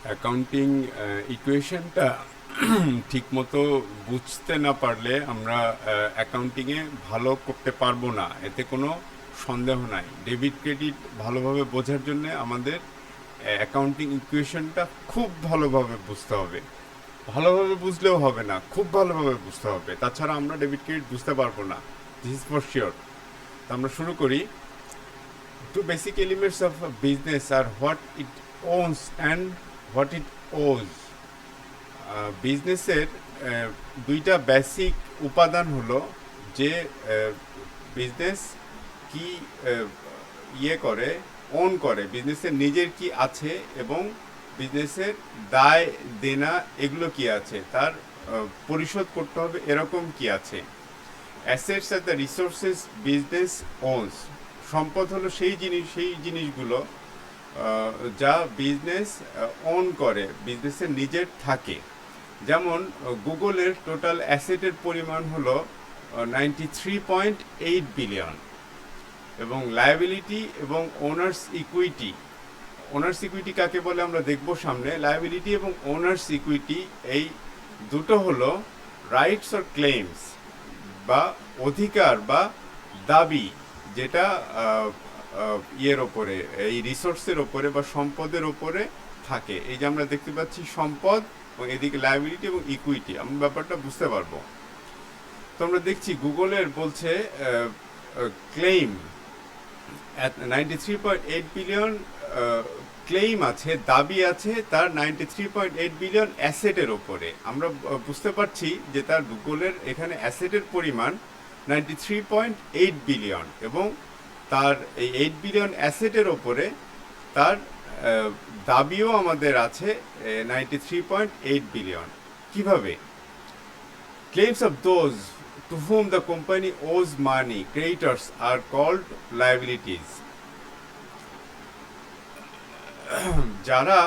Accounting ইকুয়েশনটা ঠিকমতো বুঝতে না পারলে আমরা অ্যাকাউন্টিংয়ে ভালো করতে পারবো না, এতে কোনো সন্দেহ নাই। ডেবিট ক্রেডিট ভালোভাবে বোঝার জন্য আমাদের অ্যাকাউন্টিং ইকুয়েশনটা খুব ভালোভাবে বুঝতে হবে। ভালোভাবে বুঝলেও হবে না, খুব ভালোভাবে বুঝতে হবে, তাছাড়া আমরা ডেবিট ক্রেডিট বুঝতে পারবো না। This is for sure. তো আমরা শুরু করি। Two basic elements of a business are what it owns and what it owes. বিজনেসের দুইটা বেসিক উপাদান হলো যে বিজনেস কি ইয়ে করে, ওন করে, বিজনেসের নিজের কি আছে এবং বিজনেসের দায় দেনা এগুলো কি আছে, তার পরিশোধ করতে হবে এরকম কি আছে। Assets are the resources business ওনস। সম্পদ হলো সেই জিনিসগুলো যা বিজনেস ওন করে, বিজনেসের নিজের থাকে। যেমন গুগলের টোটাল অ্যাসেটের পরিমাণ হলো 93.8 বিলিয়ন, এবং লায়াবিলিটি এবং ওনার্স ইকুইটি কাকে বলে আমরা দেখব সামনে। লায়াবিলিটি এবং ওনার্স ইকুইটি এই দুটো হলো রাইটস অর ক্লেমস বা অধিকার বা দাবি, যেটা ইয়ের ওপরে, এই রিসোর্সের ওপরে বা সম্পদের ওপরে থাকে। এই যে আমরা দেখতে পাচ্ছি সম্পদ এবং এদিকে লায়াবিলিটি এবং ইকুইটি, আমরা ব্যাপারটা বুঝতে পারবো। তো আমরা দেখছি গুগলের বলছে ক্লেম 93.8 বিলিয়ন ক্লেম আছে, দাবি আছে তার 93.8 বিলিয়ন অ্যাসেটের ওপরে। আমরা বুঝতে পারছি যে তার গুগলের এখানে অ্যাসেটের পরিমাণ 93.8 বিলিয়ন এবং তার এই 8 বিলিয়ন অ্যাসেটের ওপরে তার দাবিও আমাদের আছে 93.8 বিলিয়ন। কিভাবে? Claims of those to whom the company owes money, creditors, are called liabilities. যারা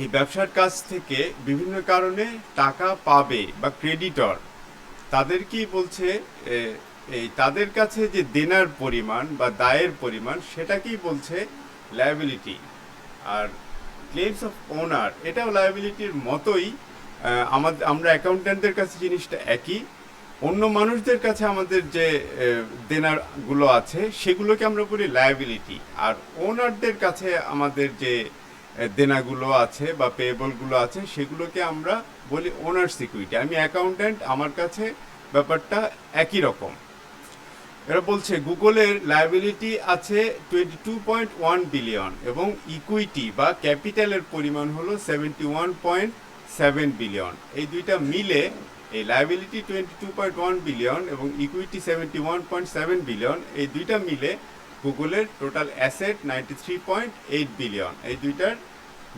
এই ব্যবসার কাছ থেকে বিভিন্ন কারণে টাকা পাবে বা ক্রেডিটর, তাদেরকেই বলছে এই তাদের কাছে যে দেনার পরিমাণ বা দায়ের পরিমাণ সেটাকেই বলছে লায়াবিলিটি। আর ক্লেমস অফ ওনার, এটাও লায়াবিলিটির মতোই। আমরা অ্যাকাউন্ট্যান্টদের কাছে জিনিসটা একই। অন্য মানুষদের কাছে আমাদের যে দেনাগুলো আছে সেগুলোকে আমরা বলি লায়াবিলিটি, আর ওনারদের কাছে আমাদের যে দেনাগুলো আছে বা পেয়েবলগুলো আছে সেগুলোকে আমরা বলি ওনার্স ইকুইটি। আমি অ্যাকাউন্ট্যান্ট, আমার কাছে ব্যাপারটা একই রকম। এরা বলছে গুগলের লায়াবিলিটি আছে 22.1 বিলিয়ন এবং ইকুইটি বা ক্যাপিটালের পরিমাণ হলো 71.7 বিলিয়ন। এই দুইটা মিলে, এই লায়াবিলিটি 22.1 বিলিয়ন এবং ইকুইটি 71.7 বিলিয়ন, এই দুইটা মিলে গুগলের টোটাল অ্যাসেট 93.8 বিলিয়ন। এই দুইটার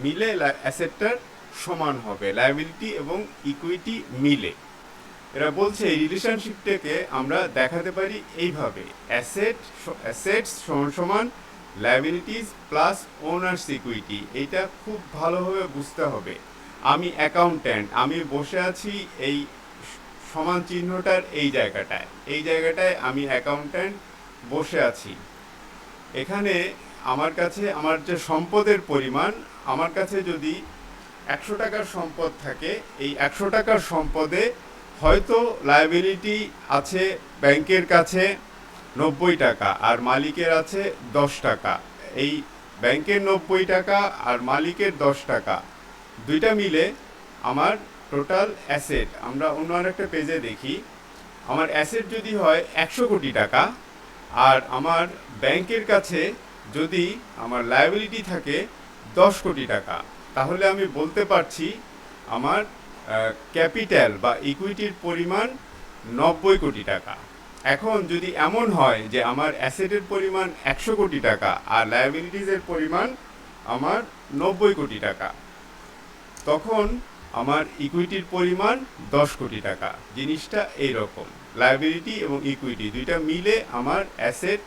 মিলে অ্যাসেটটার সমান হবে লায়াবিলিটি এবং ইকুইটি মিলে। এরা বলছে এই রিলেশনশিপটাকে আমরা দেখাতে পারি এইভাবে, অ্যাসেটস সমান সমান লায়াবিলিটিস প্লাস ওনার্স ইকুইটি। এইটা খুব ভালোভাবে বুঝতে হবে। আমি অ্যাকাউন্ট্যান্ট, আমি বসে আছি এই সমান চিহ্নটার এই জায়গাটায় আমি অ্যাকাউন্ট্যান্ট বসে আছি। এখানে আমার কাছে আমার যে সম্পদের পরিমাণ, আমার কাছে যদি 100 টাকার সম্পদ থাকে, এই 100 টাকার সম্পদে হয়তো লায়াবিলিটি আছে ব্যাংকের কাছে 90 টাকা আর মালিকের আছে 10 টাকা। এই ব্যাংকের 90 টাকা আর মালিকের 10 টাকা দুইটা মিলে আমার টোটাল অ্যাসেট। আমরা অন্য আরেকটা পেজে দেখি, আমার অ্যাসেট যদি হয় 100 কোটি টাকা আর আমার ব্যাংকের কাছে যদি আমার লায়াবিলিটি থাকে 10 কোটি টাকা, তাহলে আমি বলতে পারছি আমার ক্যাপিটাল বা ইকুইটির পরিমাণ 90 কোটি টাকা। এখন যদি এমন হয় যে আমার অ্যাসেটের পরিমাণ 100 কোটি টাকা আর লায়াবিলিটিসের পরিমাণ আমার 90 কোটি টাকা, তখন আমার ইকুইটির পরিমাণ 10 কোটি টাকা। জিনিসটা এইরকম, লায়াবিলিটি এবং ইকুইটি দুইটা মিলে আমার অ্যাসেট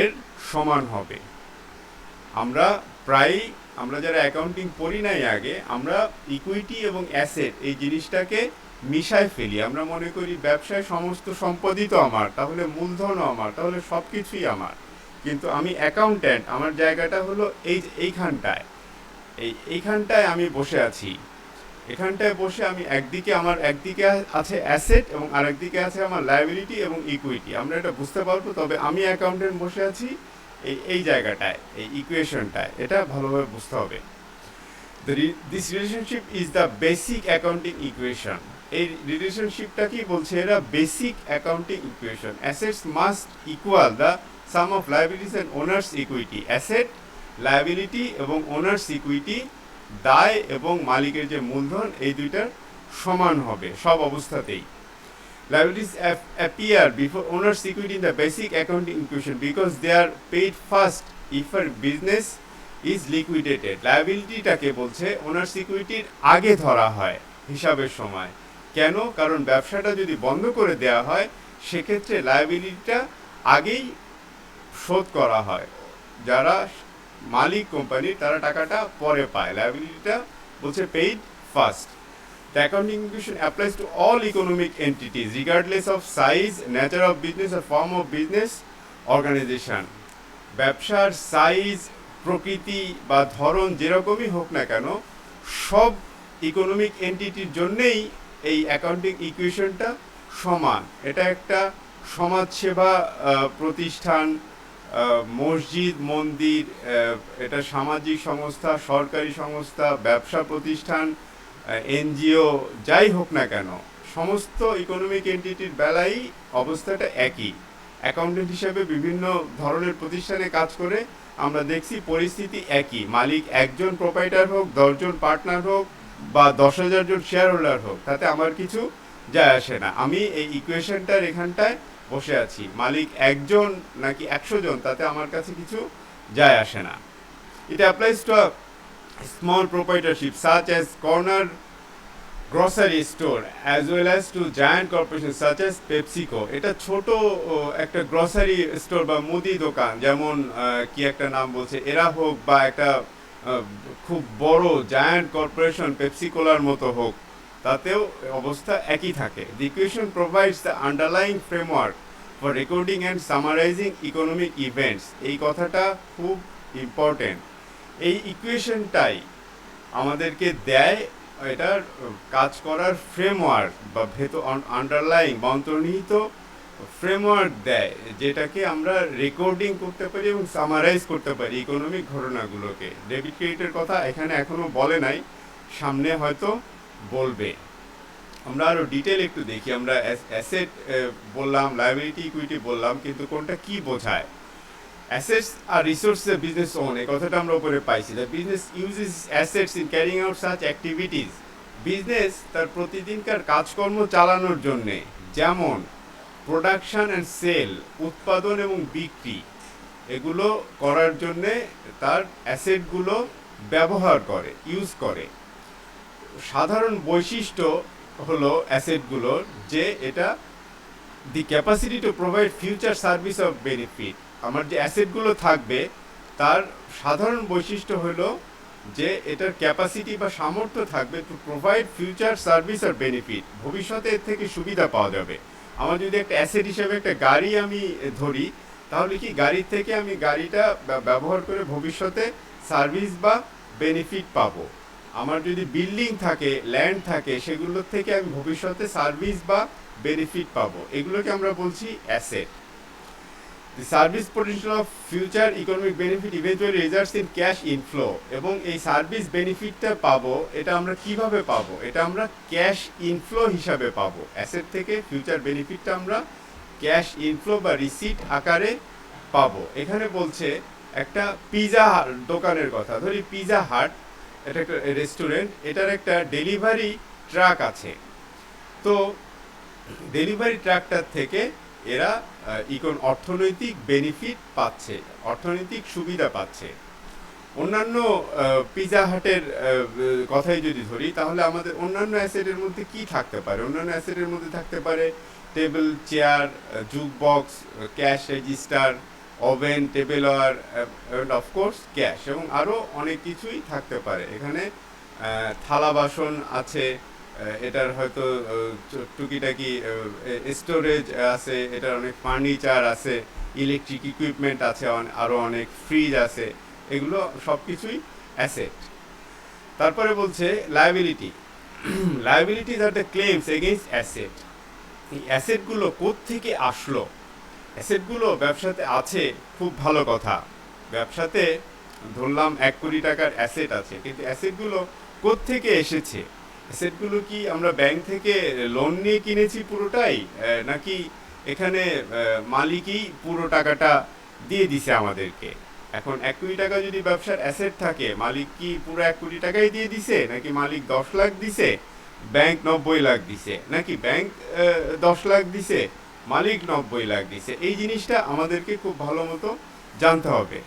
এর সমান হবে। আমরা যারা অ্যাকাউন্টিং পড়ি নাই আগে, আমরা ইকুইটি এবং অ্যাসেট এই জিনিসটাকে মিশায় ফেলি। আমরা মনে করি ব্যবসায় সমস্ত সম্পদই তো আমার, তাহলে মূলধনও আমার, তাহলে সব কিছুই আমার। কিন্তু আমি অ্যাকাউন্ট্যান্ট, আমার জায়গাটা হলো এইখানটায়। এইখানটায় আমি বসে আছি। এখানটায় বসে আমি একদিকে আছে অ্যাসেট এবং আরেকদিকে আছে আমার লায়াবিলিটি এবং ইকুইটি। আমরা এটা বুঝতে পারবো, তবে আমি অ্যাকাউন্টেন্ট বসে আছি এই জায়গাটায়, এই ইকুয়েশনটায়। এটা ভালোভাবে বুঝতে হবে। This relationship is the basic accounting equation. এই রিলেশনশিপটা কি বলছে? এরা basic accounting equation. Assets must equal the some of liabilities and owners equity. Asset, liability এবং ওনার্স ইকুইটি, দায় এবং মালিকের যে মূলধন, এই দুইটার সমান হবে সব অবস্থাতেই। Liabilities appear before owner's equity in the basic accounting equation because they are paid first if a business is liquidated. লায়াবিলিটিটাকে বলছে ওনার্স ইকুইটির আগে ধরা হয় হিসাবের সময়। কেন? কারণ ব্যবসাটা যদি বন্ধ করে দেওয়া হয় সেক্ষেত্রে লায়াবিলিটিটা আগেই শোধ করা হয়। যারা মালিক কোম্পানি তারা টাকাটা পরে পায়। লায়াবিলিটিটা বলছে paid first. The accounting equation applies to all economic entities regardless of size, nature of business or form of business organization. ব্যবসার সাইজ, প্রকৃতি বা ধরন যেরকমই হোক না কেন, সব ইকোনমিক এন্টিটির জন্যেই এই অ্যাকাউন্টিং ইকুয়েশনটা সমান। এটা একটা সমাজসেবা প্রতিষ্ঠান, মসজিদ, মন্দির, এটা সামাজিক সংস্থা, সরকারি সংস্থা, ব্যবসা প্রতিষ্ঠান, এনজিও, যাই হোক না কেন, সমস্ত ইকোনমিক এন্টিটির বেলায় অবস্থাটা একই। অ্যাকাউন্টেন্ট হিসেবে বিভিন্ন ধরনের প্রতিষ্ঠানে কাজ করে আমরা দেখছি পরিস্থিতি একই। মালিক একজন প্রোপাইটার হোক, 10 জন পার্টনার হোক বা 10,000 জন শেয়ার হোল্ডার হোক, তাতে আমার কিছু যায় আসে না। আমি এই ইকুয়েশনটার এখানটায় বসে আছি। মালিক একজন নাকি 100 জন, তাতে আমার কাছে কিছু যায় আসে না। It applies to a small proprietorship such as corner grocery store as well as to giant corporations such as PepsiCo. এটা ছোট একটা গ্রসারি স্টোর বা মুদি দোকান, যেমন কি একটা নাম বলছে এরা হোক, বা একটা খুব বড় জায়ান্ট কর্পোরেশন পেপসিকোলার মতো হোক, তাতেও অবস্থা একই থাকে। The equation provides the underlying framework for recording and summarizing economic events. এই কথাটা খুব ইম্পর্টেন্ট। এই ইকুয়েশনটাই আমাদেরকে দেয় এটার কাজ করার ফ্রেমওয়ার্ক বা আন্ডারলাইং বা অন্তর্নিহিত ফ্রেমওয়ার্ক দেয়, যেটাকে আমরা রেকর্ডিং করতে পারি এবং সামারাইজ করতে পারি ইকোনমিক ঘটনাগুলোকে। ডেবিট ক্রেডিটের কথা এখানে এখনো বলে নাই, সামনে হয়তো বলবে। আমরা আরো ডিটেল একটু দেখি। আমরা অ্যাসেট বললাম, লায়াবিলিটি, ইকুইটি বললাম, কিন্তু কোনটা কি বোঝায়? Assets are resources the business own. এই কথাটা আমরা উপরে পাইছি। The business uses assets in carrying out such activities. Business তার প্রতিদিনকার কাজকর্ম চালানোর জন্যে, যেমন প্রোডাকশন অ্যান্ড সেল, উৎপাদন এবং বিক্রি, এগুলো করার জন্যে তার অ্যাসেটগুলো ব্যবহার করে, ইউজ করে। সাধারণ বৈশিষ্ট্য হলো অ্যাসেটগুলোর যে এটা দি capacity two provide future service of benefit. আমার যে অ্যাসেটগুলো থাকবে তার সাধারণ বৈশিষ্ট্য হলো যে এটার ক্যাপাসিটি বা সামর্থ্য থাকবে টু প্রোভাইড ফিউচার সার্ভিস আর বেনিফিট। ভবিষ্যতে এর থেকে সুবিধা পাওয়া যাবে। আমার যদি একটা অ্যাসেট হিসেবে একটা গাড়ি আমি ধরি, তাহলে কি গাড়ির থেকে আমি গাড়িটা ব্যবহার করে ভবিষ্যতে সার্ভিস বা বেনিফিট পাবো। আমার যদি বিল্ডিং থাকে, ল্যান্ড থাকে, সেগুলোর থেকে আমি ভবিষ্যতে সার্ভিস বা বেনিফিট পাবো। এগুলোকে আমরা বলছি asset. The service potential of future economic benefit eventually results in cash inflow. এবং এই সার্ভিস বেনিফিটটা পাবো, এটা আমরা কিভাবে পাবো? এটা আমরা ক্যাশ ইনফ্লো হিসাবে পাবো। অ্যাসেট থেকে ফিউচার বেনিফিটটা আমরা ক্যাশ ইনফ্লো বা রিসিট আকারে পাবো। এখানে বলছে একটা পিজা দোকানের কথা। ধরি পিজা হাট, এটা একটা রেস্টুরেন্ট, এটার একটা ডেলিভারি ট্রাক আছে। তো ডেলিভারি ট্রাকটার থেকে এরা অর্থনৈতিক বেনিফিট পাচ্ছে, অর্থনৈতিক সুবিধা পাচ্ছে। অন্যান্য পিজা হাটের কথাই যদি ধরি, তাহলে আমাদের অন্যান্য অ্যাসেটের মধ্যে কি থাকতে পারে? অন্যান্য অ্যাসেটের মধ্যে থাকতে পারে table, chair, juke box, cash register, oven, tableware, and of course cash, এবং আরও অনেক কিছুই থাকতে পারে। এখানে থালা বাসন আছে, এটার হয়তো টুকিটাকি স্টোরেজ আছে, এটার অনেক ফার্নিচার আছে, ইলেকট্রিক ইকুইপমেন্ট আছে, আরও অনেক ফ্রিজ আছে। এগুলো সব কিছুই অ্যাসেট। তারপরে বলছে liability. Liabilities are the claims against asset. এই অ্যাসেটগুলো কোত্থেকে আসলো? অ্যাসেটগুলো ব্যবসাতে আছে, খুব ভালো কথা। ব্যবসাতে ধরলাম 1 কোটি টাকার অ্যাসেট আছে, কিন্তু অ্যাসেটগুলো কোত্থেকে এসেছে? অ্যাসেটগুলো কি আমরা ব্যাংক থেকে লোন নিয়ে কিনেছি পুরোটাই, নাকি এখানে মালিকই পুরো টাকাটা দিয়ে দিছে আমাদেরকে? এখন 1 কোটি টাকা যদি ব্যবসার অ্যাসেট থাকে, মালিক কি পুরো 1 কোটি টাকাই দিয়ে দিছে, নাকি মালিক 10 লাখ দিছে, ব্যাংক 90 লাখ দিছে, নাকি ব্যাংক 10 লাখ দিছে, মালিক 90 লাখ দিছে? এই জিনিসটা আমাদেরকে খুব ভালো মতো জানতে হবে।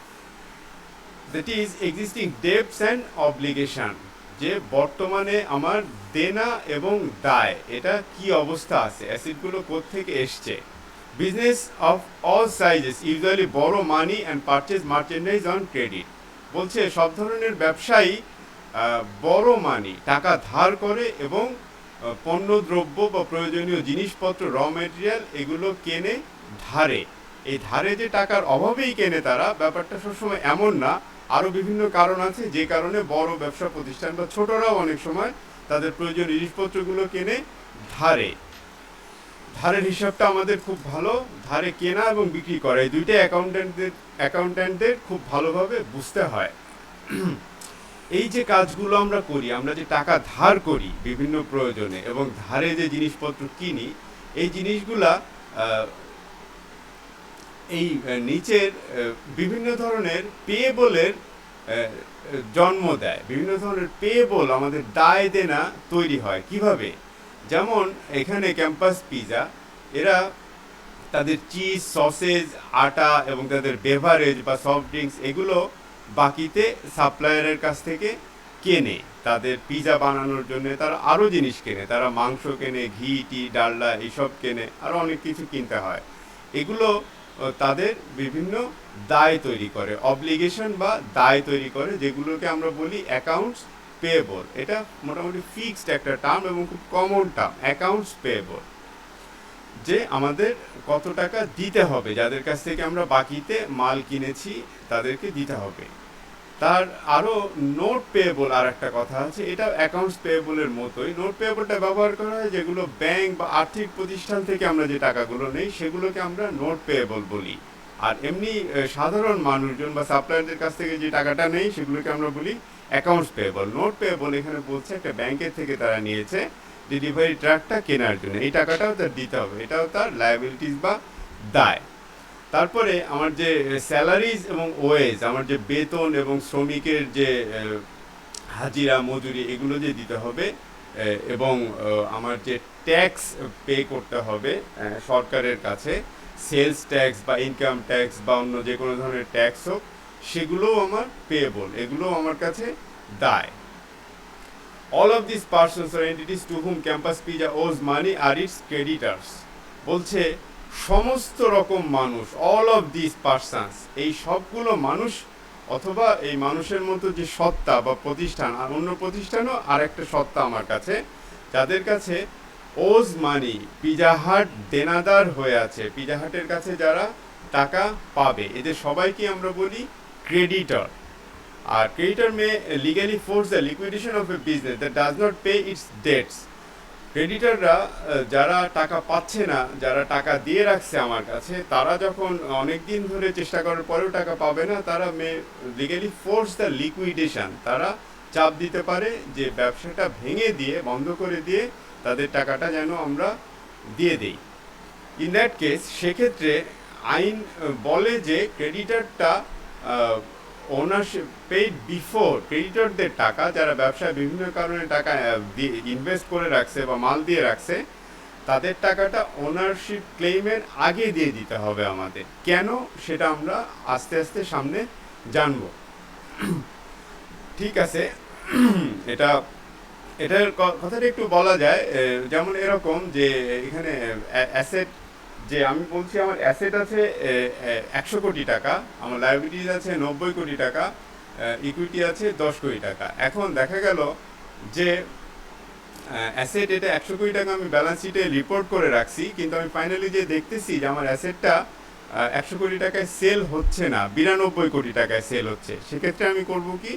That is existing debts and obligation, যে বর্তমানে আমার দেনা এবং দায় এটা কি অবস্থা আছে, অ্যাসেটগুলো কোত্থেকে এসছে। Business of all sizes usually borrow money and purchase merchandise on credit. বলছে সব ধরনের ব্যবসায়ী বড় মানি টাকা ধার করে এবং পণ্য দ্রব্য বা প্রয়োজনীয় জিনিসপত্র, র মেটেরিয়াল এগুলো কেনে ধারে। এই ধারে যে টাকার অভাবেই কেনে তারা, ব্যাপারটা সবসময় এমন না। আরও বিভিন্ন কারণ আছে যে কারণে বড় ব্যবসা প্রতিষ্ঠান বা ছোটরাও অনেক সময় তাদের প্রয়োজনীয় জিনিসপত্রগুলো কেনে ধারে। ধারের হিসাবটা আমাদের খুব ভালো, ধারে কেনা এবং বিক্রি করা এই দুইটাই অ্যাকাউন্ট্যান্টদের খুব ভালোভাবে বুঝতে হয়। এই যে কাজগুলো আমরা করি, আমরা যে টাকা ধার করি বিভিন্ন প্রয়োজনে এবং ধারে যে জিনিসপত্র কিনি, এই জিনিসগুলা এই নিচের বিভিন্ন ধরনের পেয়েবলের জন্ম দেয়। বিভিন্ন ধরনের পেয়েবল, আমাদের দায় দেনা তৈরি হয় কিভাবে? যেমন এখানে ক্যাম্পাস পিজা, এরা তাদের চিজ, সসেজ, আটা এবং তাদের বেভারেজ বা সফট ড্রিঙ্কস এগুলো বাকিতে সাপ্লায়ারের কাছ থেকে কেনে। তাদের পিজা বানানোর জন্য তারা আরও জিনিস কেনে, তারা মাংস কেনে, ঘি, টি, ডালডা এইসব কেনে, আরও অনেক কিছু কিনতে হয়। এগুলো তাদের বিভিন্ন দায় তৈরি করে, অব্লিগেশন বা দায় তৈরি করে, যেগুলোকে আমরা বলি অ্যাকাউন্টস পেয়েবল। এটা মোটামুটি ফিক্সড একটা টার্ম এবং খুব কমন টার্ম, অ্যাকাউন্টস পেয়েবল। যে আমাদের কত টাকা দিতে হবে, যাদের কাছ থেকে আমরা বাকিতে মাল কিনেছি তাদেরকে দিতে হবে। তার আরও নোট পেয়েবল আর একটা কথা আছে, এটা অ্যাকাউন্টস পেয়েবলের মতোই। নোট পেয়েবলটা ব্যবহার করা হয় যেগুলো ব্যাংক বা আর্থিক প্রতিষ্ঠান থেকে আমরা যে টাকাগুলো নেই সেগুলোকে আমরা নোট পেয়েবল বলি। আর এমনি সাধারণ মানুষজন বা সাপ্লায়ারদের কাছ থেকে যে টাকাটা নেই সেগুলোকে আমরা বলি অ্যাকাউন্টস পেয়েবল। নোট পেয়েবল এখানে বলছে একটা ব্যাংকের থেকে তারা নিয়েছে ডেলিভারি ট্রাকটা কেনার জন্য, এই টাকাটাও তার দিতে হবে, এটাও তার লায়াবিলিটিস বা দায়। তারপরে আমার যে স্যালারিজ এবং ওয়েজ, আমার যে বেতন এবং শ্রমিকের যে হাজিরা মজুরি এগুলো যে দিতে হবে, এবং আমার যে ট্যাক্স পে করতে হবে সরকারের কাছে, সেলস ট্যাক্স বা ইনকাম ট্যাক্স বা অন্য যে কোনো ধরনের ট্যাক্স হোক, সেগুলোও আমার পেয়েবল, এগুলোও আমার কাছে দায়। All of these persons or entities to whom Campus Pizza owes money are its creditors. বলছে সমস্ত রকম মানুষ, all of these persons, এই সবগুলো মানুষ অথবা এই মানুষের মতো যে সত্তা বা প্রতিষ্ঠান, আর অন্য প্রতিষ্ঠানও আর একটা সত্তা আমার কাছে, যাদের কাছে ওজ মানি, পিজা হাট দেনাদার হয়ে আছে, পিজা হাটের কাছে যারা টাকা পাবে, এদের সবাইকে আমরা বলি ক্রেডিটর। আর creditor may legally force the liquidation of a business that does not pay its debts. ক্রেডিটররা যারা টাকা পাচ্ছে না, যারা টাকা দিয়ে রাখছে আমার কাছে, তারা যখন অনেক দিন ধরে চেষ্টা করার পরেও টাকা পাবে না, তারা মে লিগালি ফোর্স দ্য লিকুইডেশন, তারা চাপ দিতে পারে যে ব্যবসাটা ভেঙে দিয়ে, বন্ধ করে দিয়ে তাদের টাকাটা যেন আমরা দিয়ে দেই। ইন দ্যাট কেস, সেক্ষেত্রে আইন বলে যে ক্রেডিটরটা ওনারশিপ পেইড বিফোর, ক্রেডিটরদের টাকা, যারা ব্যবসায় বিভিন্ন কারণে টাকা ইনভেস্ট করে রাখছে বা মাল দিয়ে রাখছে, তাদের টাকাটা ওনারশিপ ক্লেইমের আগে দিয়ে দিতে হবে আমাদের। কেন, সেটা আমরা আস্তে আস্তে সামনে জানবো। ঠিক আছে, এটার কথাটা একটু বলা যায়, যেমন এরকম যে এখানে অ্যাসেট, যে আমি বলছি আমার অ্যাসেট আছে 100 কোটি টাকা, আমার লায়াবিলিটিজ আছে 90 কোটি টাকা, ইকুইটি আছে 10 কোটি টাকা। এখন দেখা গেল যে অ্যাসেট এটা 100 কোটি টাকা আমি ব্যালেন্স শিটে রিপোর্ট করে রাখছি, কিন্তু আমি ফাইনালি যে দেখতেছি যে আমার অ্যাসেটটা 100 কোটি টাকায় সেল হচ্ছে না, 92 কোটি টাকায় সেল হচ্ছে। সেক্ষেত্রে আমি করব কি,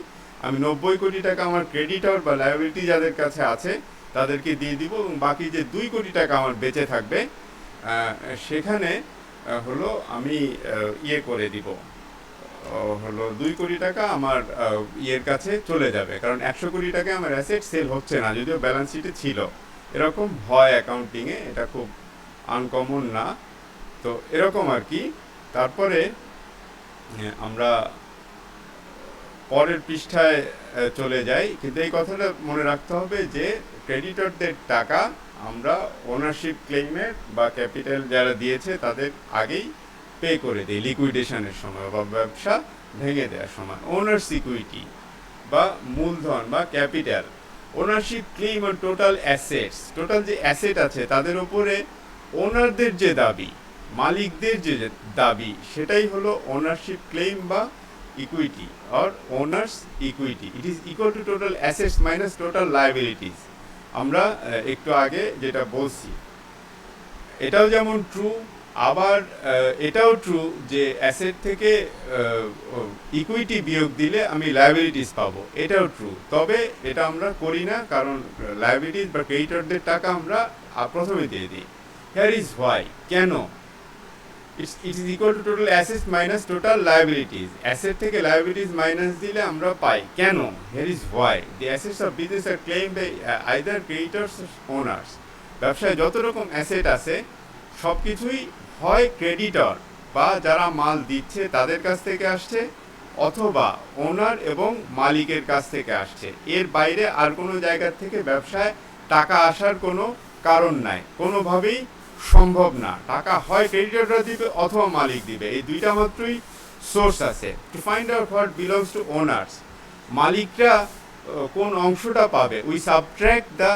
আমি 90 কোটি টাকা আমার ক্রেডিটর বা লায়াবিলিটি যাদের কাছে আছে তাদেরকে দিয়ে দিব, এবং বাকি যে 2 কোটি টাকা আমার বেঁচে থাকবে সেখানে হলো আমি ইয়ে করে দিব, হলো 2 কোটি টাকা আমার ইয়ের কাছে চলে যাবে, কারণ 100 কোটি টাকা আমার অ্যাসেট সেল হচ্ছে না, যদিও ব্যালেন্স শিটে ছিল। এরকম হয় অ্যাকাউন্টিংয়ে, এটা খুব আনকমন না। তো এরকম আর কি। তারপরে আমরা পরের পৃষ্ঠায় চলে যাই, কিন্তু এই কথাটা মনে রাখতে হবে যে ক্রেডিটরদের টাকা আমরা ওনারশিপ ক্লেইমের বা ক্যাপিটাল যারা দিয়েছে তাদের আগেই পে করে দিই লিকুইডেশনের সময় বা ব্যবসা ভেঙে দেওয়ার সময়। ওনার্স ইকুইটি বা মূলধন বা capital, ownership claim on total assets, total যে অ্যাসেট আছে তাদের উপরে ওনারদের যে দাবি, মালিকদের যে দাবি, সেটাই হলো ওনারশিপ ক্লেইম বা equity or owners equity. It is equal to total assets minus total liabilities. আমরা একটু আগে যেটা বলছি এটাও যেমন ট্রু, আবার এটাও ট্রু যে অ্যাসেট থেকে ইকুইটি বিয়োগ দিলে আমি লায়াবিলিটিস পাবো, এটাও ট্রু। তবে এটা আমরা করি না, কারণ লায়াবিলিটিস বা ক্রেডিটরদের টাকা আমরা প্রথমে দিয়ে দিই। হিয়ার ইজ হোয়াই, কেন? It is equal to total assets minus total liabilities. Asset থেকে liabilities minus দিলে আমরা পাই, কেন? Here is why. The assets of business are claimed by either creditors or owners. ব্যবসায় যত রকম অ্যাসেট আছে সব কিছুই হয় ক্রেডিটর বা যারা মাল দিচ্ছে তাদের কাছ থেকে আসছে, অথবা ওনার এবং মালিকের কাছ থেকে আসছে। এর বাইরে আর কোনো জায়গা থেকে ব্যবসায় টাকা আসার কোনো কারণ নাই, কোনোভাবেই সম্ভব না। টাকা হয় ক্রেডিটররা দিবে অথবা মালিক দিবে, এই দুইটা মাত্রই সোর্স আছে। To find out what belongs to owners, মালিকরা কোন অংশটা পাবে, we subtract the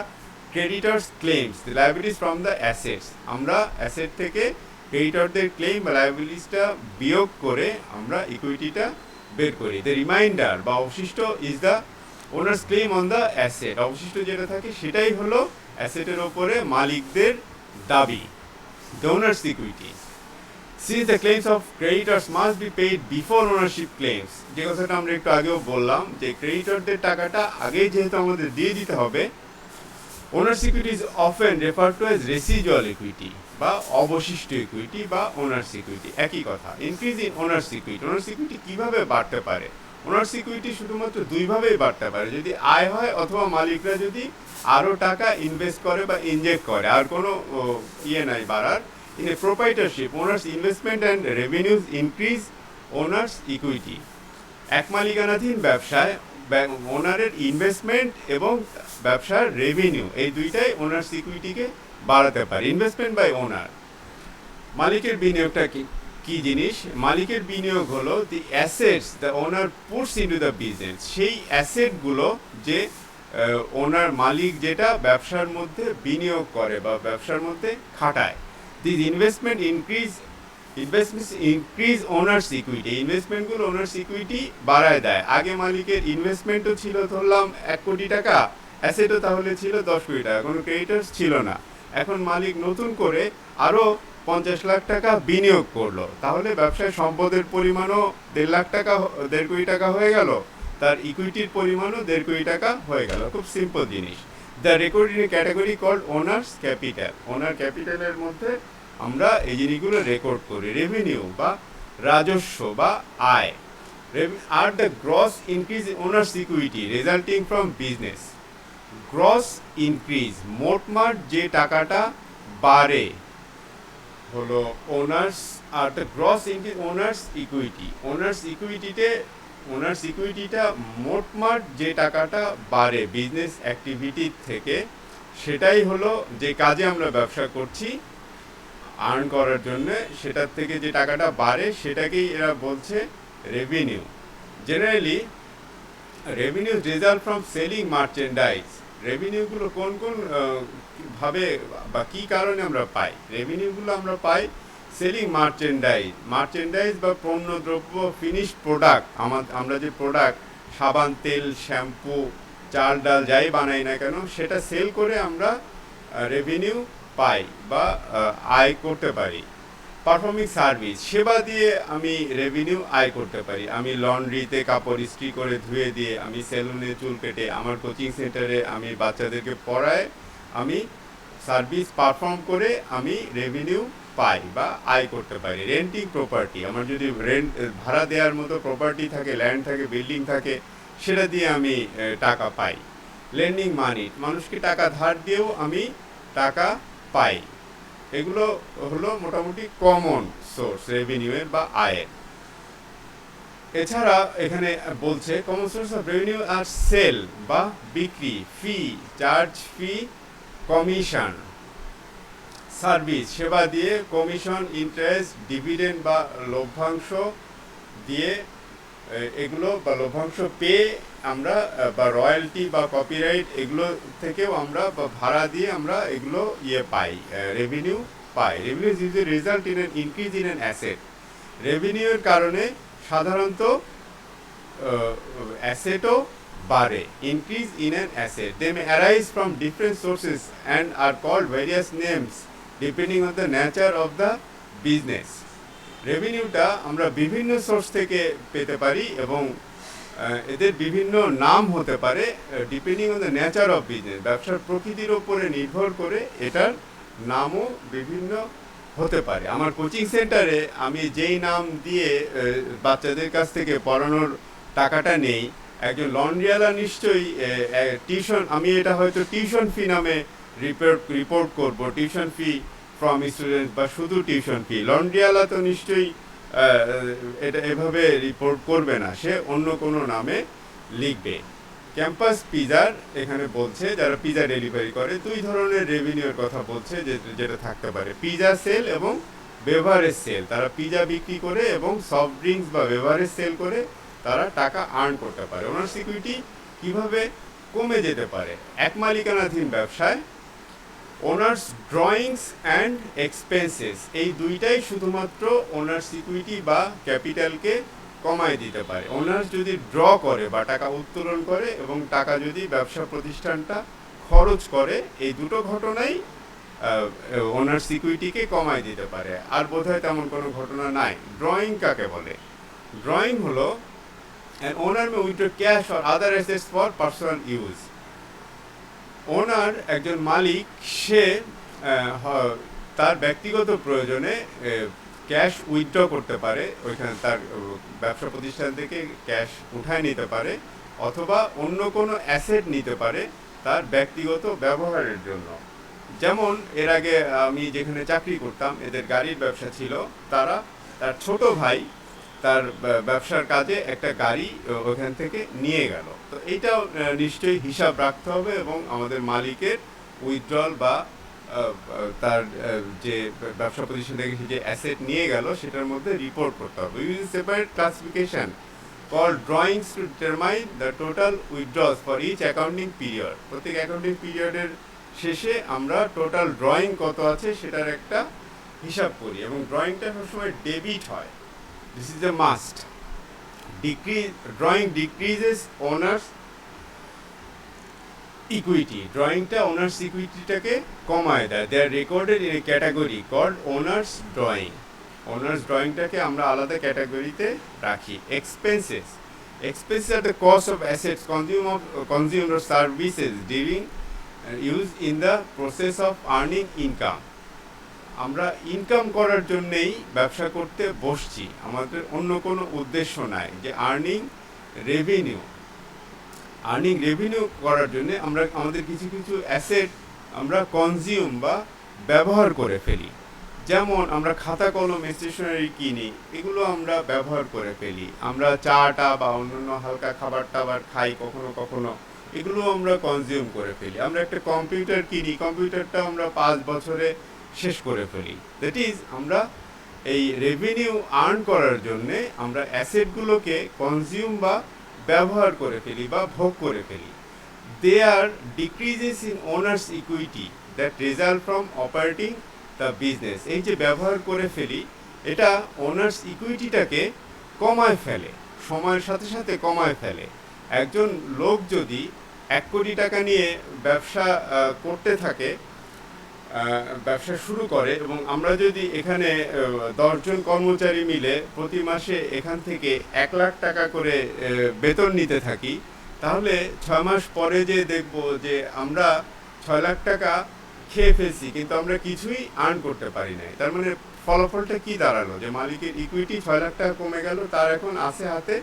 creditors claims the liabilities from the assets. আমরা অ্যাসেট থেকে ক্রেডিটরদের ক্লেইম বা লায়াবিলিটিসটা বিয়োগ করে আমরা ইকুইটিটা বের করি। দ্য রিমাইন্ডার বা অবশিষ্ট is the owners claim on the asset. অবশিষ্ট যেটা থাকে সেটাই হলো অ্যাসেটের ওপরে মালিকদের দাবি, the owner's equity. Since the claims of creditors must be paid before ownership claims, যে কথাটা আমরা একটু আগেও বললাম যে ক্রেডিটরদের টাকাটা আগেই যেহেতু আমাদের দিয়ে দিতে হবে, owner's equity is often referred to as residual equity বা অবশিষ্ট ইকুইটি বা ওনার্স ইকুইটি, একই কথা। Increase in owners equity, owners equity কিভাবে বাড়তে পারে? ওনার্স ইকুইটি শুধুমাত্র দুইভাবেই বাড়তে পারে, যদি আয় হয় অথবা মালিকরা যদি আরও টাকা ইনভেস্ট করে বা ইনজেক্ট করে, আর কোনো ইয়ে নাই বাড়ার। In a proprietorship owners investment and revenues increase owners equity. এক মালিকানাধীন ব্যবসায় ওনারের ইনভেস্টমেন্ট এবং ব্যবসার রেভিনিউ, এই দুইটাই ওনার্স ইকুইটিকে বাড়াতে পারে। ইনভেস্টমেন্ট বাই ওনার, মালিকের বিনিয়োগটা কি জিনিস? মালিকের বিনিয়োগ হলো the assets the owner puts into the business, সেই অ্যাসেটগুলো যে ওনার মালিক যেটা ব্যবসার মধ্যে বিনিয়োগ করে বা ব্যবসার মধ্যে খাটায়। This investment increase owners equity, ইনভেস্টমেন্টগুলো ওনার্স ইকুইটি বাড়ায় দেয়। আগে মালিকের ইনভেস্টমেন্টও ছিল ধরলাম 1 কোটি টাকা, অ্যাসেটও তাহলে ছিল 10 কোটি টাকা, কোনো ক্রেডিটর্স ছিল না। এখন মালিক নতুন করে আরও 50 লাখ টাকা বিনিয়োগ করলো, তাহলে ব্যবসায় সম্পদের পরিমাণও 1.5 লাখ টাকা, 1.5 কোটি টাকা হয়ে গেল, তার ইকুইটির পরিমাণও 1.5 কোটি টাকা হয়ে গেল। খুব সিম্পল জিনিস। The record in a category called owners capital, owner ক্যাপিটালের মধ্যে আমরা এই জিনিসগুলো রেকর্ড করি। রেভিনিউ বা রাজস্ব বা আয় আর the gross increase owners equity resulting from business. Gross increase, মোটমাট যে টাকাটা বাড়ে হলো ওনার্স, আর the gross increase owners equity. Owners ইকুইটিটা মোটমাট যে টাকাটা বাড়ে বিজনেস অ্যাক্টিভিটি থেকে, সেটাই হলো যে কাজে আমরা ব্যবসা করছি আর্ন করার জন্য, সেটার থেকে যে টাকাটা বাড়ে সেটাকেই এরা বলছে revenue. Generally revenue result from selling merchandise. রেভিনিউগুলো কোন কোন ভাবে বা কী কারণে আমরা পাই? রেভিনিউগুলো আমরা পাই সেলিং মার্চেন্ডাইজ বা পণ্য দ্রব্য, ফিনিশ প্রোডাক্ট। আমরা যে প্রোডাক্ট সাবান, তেল, শ্যাম্পু, চাল ডাল যাই বানাই না কেন, সেটা সেল করে আমরা রেভিনিউ পাই বা আয় করতে পারি। পারফর্মিং সার্ভিস, সেবা দিয়ে আমি রেভিনিউ আয় করতে পারি। আমি লন্ড্রিতে কাপড় ইস্ত্রি করে ধুয়ে দিয়ে, আমি সেলুনে চুল কেটে, আমার কোচিং সেন্টারে আমি বাচ্চাদেরকে পড়ায়, আমি সার্ভিস পারফর্ম করে আমি রেভিনিউ পাই বা আয় করতে পারি। রেন্টিং প্রপার্টি, আমার যদি রেন্ট ভাড়া দেওয়ার মতো প্রপার্টি থাকে, ল্যান্ড থাকে, বিল্ডিং থাকে, সেটা দিয়ে আমি টাকা পাই। লেন্ডিং মানি, মানুষকে টাকা ধার দিয়েও আমি টাকা পাই। এগুলো হলো মোটামুটি কমন সোর্স রেভিনিউয়ের বা আয়ের। এছাড়া এখানে বলছে কমন সোর্স অফ রেভিনিউ আর সেল বা বিক্রি, fee, charge, fee, commission, service সেবা দিয়ে, কমিশন, ইন্টারেস্ট, ডিভিডেন্ড বা লভ্যাংশ দিয়ে, এগুলো বা লভ্যাংশ পেয়ে আমরা বা রয়্যালটি বা কপিরাইট এগুলো থেকেও আমরা বা ভাড়া দিয়ে আমরা এগুলো পাই, রেভিনিউ পাই। Revenue is a result in an increase in an asset. রেভিনিউর কারণে সাধারণত অ্যাসেটও বাড়ে, increase in an asset. They may arise from different sources and are called various names depending on the nature of the business. রেভিনিউটা আমরা বিভিন্ন source থেকে পেতে পারি এবং এদের বিভিন্ন নাম হতে পারে depending on the nature of business. ব্যবসার প্রকৃতির ওপরে নির্ভর করে এটার নামও বিভিন্ন হতে পারে। আমার কোচিং সেন্টারে আমি যেই নাম দিয়ে বাচ্চাদের কাছ থেকে পড়ানোর টাকাটা নেই, একজন লন্ড্রিওয়ালা নিশ্চয়ই টিউশন, আমি এটা হয়তো টিউশন ফি নামে রিপোর্ট করব, টিউশন ফি ফ্রম স্টুডেন্টস বা শুধু টিউশন ফি। লন্ড্রিওয়ালা তো নিশ্চয়ই এটা এভাবে রিপোর্ট করবে না, সে অন্য কোনো নামে লিখবে। ক্যাম্পাস পিজার এখানে বলছে যারা পিজা ডেলিভারি করে, দুই ধরনের রেভিনিউর কথা বলছে যেটা থাকতে পারে, পিজা সেল এবং বেভারেজ সেল। তারা পিজা বিক্রি করে এবং সফট ড্রিঙ্কস বা বেভারেজ সেল করে তারা টাকা আর্ন করতে পারে। ওনার সিকিউরিটি কিভাবে কমে যেতে পারে এক মালিকানাধীন ব্যবসায়? ওনার্স ড্রয়িংস অ্যান্ড এক্সপেন্সেস, এই দুইটাই শুধুমাত্র ওনার সিকিউরিটি বা ক্যাপিটালকে কমায় দিতে পারে। ওনার যদি ড্র করে বা টাকা উত্তোলন করে এবং টাকা যদি ব্যবসা প্রতিষ্ঠানটা খরচ করে, এই দুটো ঘটনাই ওনার সিকিউরিটিকে কমায় দিতে পারে। আর বোধহয় তেমন কোনো ঘটনা নাই। ড্রয়িং কাকে বলে? ড্রয়িং হলো an owner may withdraw cash or other assets for personal use. ওনার একজন মালিক, সে তার ব্যক্তিগত প্রয়োজনে ক্যাশ উইথড্র করতে পারে, ওইখানে তার ব্যবসা প্রতিষ্ঠান থেকে ক্যাশ উঠায় নিতে পারে, অথবা অন্য কোনো অ্যাসেট নিতে পারে তার ব্যক্তিগত ব্যবহারের জন্য। যেমন এর আগে আমি যেখানে চাকরি করতাম, এদের গাড়ির ব্যবসা ছিল, তার ছোট ভাই তার ব্যবসার কাজে একটা গাড়ি ওখান থেকে নিয়ে গেল। তো এইটাও নিশ্চয়ই হিসাব রাখতে হবে এবং আমাদের মালিকের উইথড্রল বা তার যে ব্যবসা প্রতিষ্ঠান থেকে যে অ্যাসেট নিয়ে গেল সেটার মধ্যে রিপোর্ট করতে হবে। Use separate classification call drawings to determine the total withdrawals for each accounting period. প্রত্যেক অ্যাকাউন্টিং পিরিয়ডের শেষে আমরা টোটাল ড্রয়িং কত আছে সেটার একটা হিসাব করি এবং ড্রয়িংটা সবসময় ডেবিট হয়। This is a must. Drawing decreases owner's equity. Drawingটা owners equityটাকে কমায় দেয়। They are recorded in a category called owners drawing. Owners drawingটাকে আমরা আলাদা ক্যাটাগরিতে রাখি। Expenses. Expenses are the cost of assets consumed or services during used in the process of earning income. আমরা income করার জন্যেই ব্যবসা করতে বসছি, আমাদের অন্য কোনো উদ্দেশ্য নাই যে আর্নিং রেভিনিউ করার জন্য আমরা আমাদের কিছু কিছু অ্যাসেট আমরা কনজিউম বা ব্যবহার করে ফেলি। যেমন আমরা খাতা কলম স্টেশনারি কিনি, এগুলো আমরা ব্যবহার করে ফেলি। আমরা চাটা বা অন্যান্য হালকা খাবার টাবার খাই কখনো কখনো, এগুলো আমরা কনজিউম করে ফেলি। আমরা একটা কম্পিউটার কিনি, কম্পিউটারটা আমরা 5 বছরে শেষ করে ফেলি। দ্যাট ইজ আমরা এই রেভিনিউ আর্ন করার জন্যে আমরা অ্যাসেটগুলোকে কনজিউম বা ব্যবহার করে ফেলি বা ভোগ করে ফেলি। They are decreases in owners equity that result from operating the business. এই যে ব্যবহার করে ফেলি, এটা ওনার্স ইকুইটিটাকে কমায় ফেলে, সময়ের সাথে সাথে কমায় ফেলে। একজন লোক যদি 1 কোটি টাকা নিয়ে ব্যবসা করতে থাকে, ব্যবসা শুরু করে এবং আমরা যদি এখানে 10 জন কর্মচারী মিলে প্রতি মাসে এখান থেকে 1 লাখ টাকা করে বেতন নিতে থাকি, তাহলে 6 মাস পরে যে দেখব যে আমরা 6 লাখ টাকা খেয়ে ফেলছি, কিন্তু আমরা কিছুই আর্ন করতে পারি নাই। তার মানে ফলাফলটা কি দাঁড়ালো, যে মালিকের ইকুইটি 6 লাখ টাকা কমে গেল, তার এখন আছে হাতে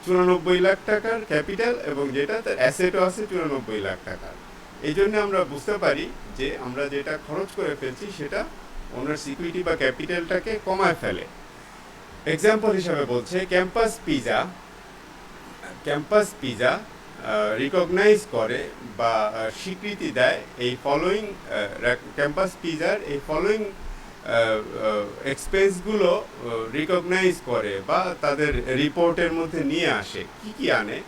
94 লাখ টাকার ক্যাপিটাল এবং যেটা তার অ্যাসেটও আছে 94 লাখ টাকার। এই জন্য আমরা বুঝতে পারি যে আমরা যেটা খরচ করে ফেলছি সেটা ওনার সিকিউরিটি বা ক্যাপিটালটাকে কমায় ফেলে। এক্সাম্পল হিসাবে বলছে ক্যাম্পাস পিজা রিকগনাইজ করে বা স্বীকৃতি দেয় এই ফলোয়িং ক্যাম্পাস পিজার এই ফলোয়িং এক্সপেন্সগুলো রিকগনাইজ করে বা তাদের রিপোর্টের মধ্যে নিয়ে আসে। কি কি আনে?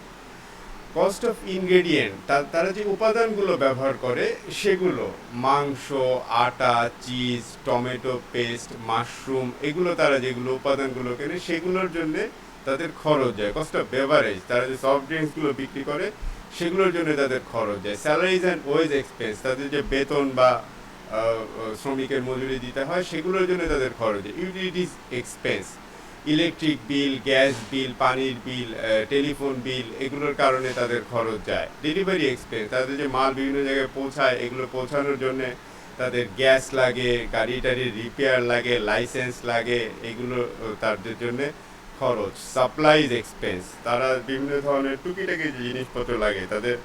কস্ট অফ ইনগ্রেডিয়েন্ট, তারা যে উপাদানগুলো ব্যবহার করে সেগুলো মাংস, আটা, চিজ, টমেটো পেস্ট, মাশরুম, এগুলো তারা যেগুলো উপাদানগুলো কেনে সেগুলোর জন্য তাদের খরচ যায়। কস্ট অফ বেভারেজ, তারা যে সফট ড্রিঙ্কসগুলো বিক্রি করে সেগুলোর জন্য তাদের খরচ যায়। স্যালারিজ অ্যান্ড ওয়েজ এক্সপেন্স, তাদের যে বেতন বা শ্রমিকের মজুরি দিতে হয় সেগুলোর জন্য তাদের খরচ যায়। Utilities expense, electric bill, gas bill, পানির বিল, টেলিফোন বিল, এগুলোর কারণে তাদের খরচ যায়। ডেলিভারি এক্সপেন্স, তাদের যে মাল বিভিন্ন জায়গায় পৌঁছায় এগুলো পৌঁছানোর জন্য তাদের গ্যাস লাগে, গাড়ি টাড়ির রিপেয়ার লাগে, লাইসেন্স লাগে, এগুলো তাদের জন্য খরচ। সাপ্লাইজ এক্সপেন্স, তারা বিভিন্ন ধরনের টুকিটাকি যে জিনিসপত্র লাগে, তাদের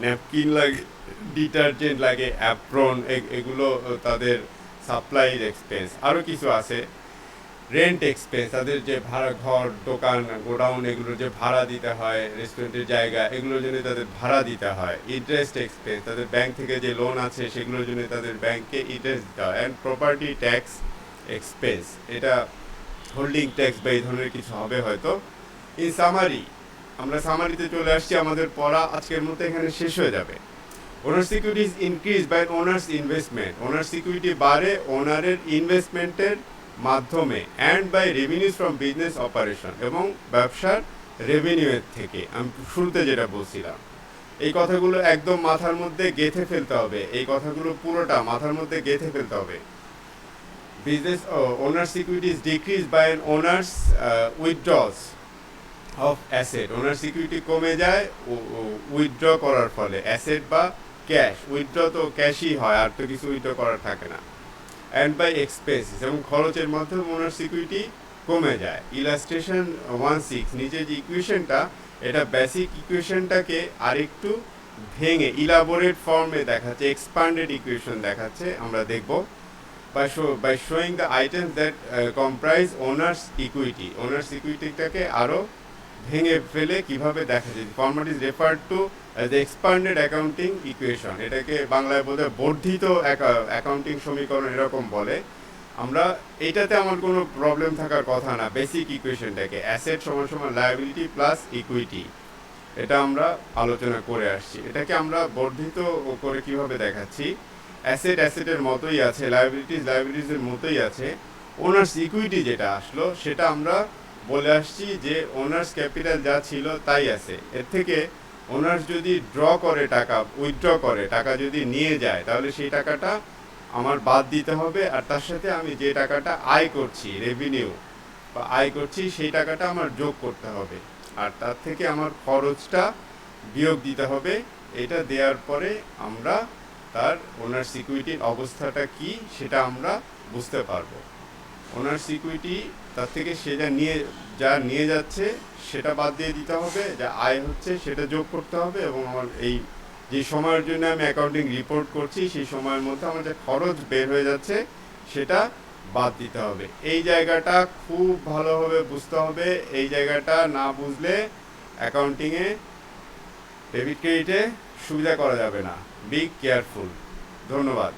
ন্যাপকিন লাগে, ডিটারজেন্ট লাগে, অ্যাপ্রন, এগুলো তাদের সাপ্লাইজ এক্সপেন্স। আরও কিছু আছে, রেন্ট এক্সপেন্স, তাদের যে ভাড়া, ঘর, দোকান, গোডাউন, এগুলোর যে ভাড়া দিতে হয়, রেস্টুরেন্টের জায়গা, এগুলোর জন্য তাদের ভাড়া দিতে হয়। ইন্টারেস্ট এক্সপেন্স, তাদের ব্যাংক থেকে যে লোন আছে সেগুলোর জন্য তাদের ব্যাংকে ইন্টারেস্ট দিতে হয়। অ্যান্ড প্রপার্টি ট্যাক্স এক্সপেন্স, এটা হোল্ডিং ট্যাক্স বা এই ধরনের কিছু হবে হয়তো। ইন সামারি, আমরা সামারিতে চলে আসছি, আমাদের পড়া আজকের মতো এখানে শেষ হয়ে যাবে। Owner security is increase by owner's investment, owner security বাড়ে ওনারের ইনভেস্টমেন্টের মাধ্যমে, and by revenues from business operation, এবং ব্যবসার রেভিনিউয়ের থেকে। আমি শুরুতে যেটা বলছিলাম, এই কথাগুলো একদম মাথার মধ্যে গেঁথে ফেলতে হবে, এই কথাগুলো পুরোটা মাথার মধ্যে গেঁথে ফেলতে হবে। Business owner security is decrease by an owners withdrawals of asset, owner security কমে যায় উইথড্র করার ফলে, অ্যাসেট বা ক্যাশ। উইথড্র তো ক্যাশই হয়, আর তো কিছু উইথড্র করার থাকে না। অ্যান্ড বাই এক্সপেন্সেস, এবং খরচের মাধ্যমে ওনার সিকিউরিটি কমে যায়। ইলাস্ট্রেশন 1.6, নিচে যে ইকুয়েশনটা, এটা বেসিক ইকুয়েশনটাকে আরেকটু ভেঙে ইলাবোরেট ফর্মে দেখাচ্ছে, এক্সপান্ডেড ইকুয়েশন দেখাচ্ছে, আমরা দেখব। by showing the items that comprise owners equity, owners equityটাকে আরো ভেঙে ফেলে কিভাবে দেখা যায়। Format is referred to as the expanded accounting equation, এটাকে বাংলায় বলতে বর্ধিত অ্যাকাউন্টিং সমীকরণ এরকম বলে। আমরা এইটাতে আমার কোনো প্রবলেম থাকার কথা না। বেসিক ইকুয়েশনটাকে অ্যাসেট সমান সমান লায়াবিলিটি প্লাস ইকুইটি, এটা আমরা আলোচনা করে আসছি। এটাকে আমরা বর্ধিত করে কিভাবে দেখাচ্ছি, অ্যাসেটের মতোই আছে, লায়াবিলিটিসের মতোই আছে। ওনার্স ইকুইটি যেটা আসলো সেটা আমরা বলে আসছি যে ওনার্স ক্যাপিটাল যা ছিল তাই আছে। এর থেকে ওনার্স যদি উইথড্র করে টাকা যদি নিয়ে যায়, তাহলে সেই টাকাটা আমার বাদ দিতে হবে, আর তার সাথে আমি যে টাকাটা আয় করছি, রেভিনিউ বা আয় করছি, সেই টাকাটা আমার যোগ করতে হবে, আর তার থেকে আমার খরচটা বিয়োগ দিতে হবে। এটা দেওয়ার পরে আমরা তার ওনার সিকিউরিটির অবস্থাটা কি সেটা আমরা বুঝতে পারবো। ওনার সিকিউরিটি, তার থেকে সে যা নিয়ে যাচ্ছে সেটা বাদ দিয়ে দিতে হবে, যা আয় হচ্ছে সেটা যোগ করতে হবে, এবং আমার এই যে সময়ের জন্য আমি অ্যাকাউন্টিং রিপোর্ট করছি সেই সময়ের মধ্যে আমার যে খরচ বের হয়ে যাচ্ছে সেটা বাদ দিতে হবে। এই জায়গাটা খুব ভালোভাবে বুঝতে হবে। এই জায়গাটা না বুঝলে অ্যাকাউন্টিংয়ে, ডেবিট ক্রেডিটে সুবিধা করা যাবে না। Be careful. ধন্যবাদ।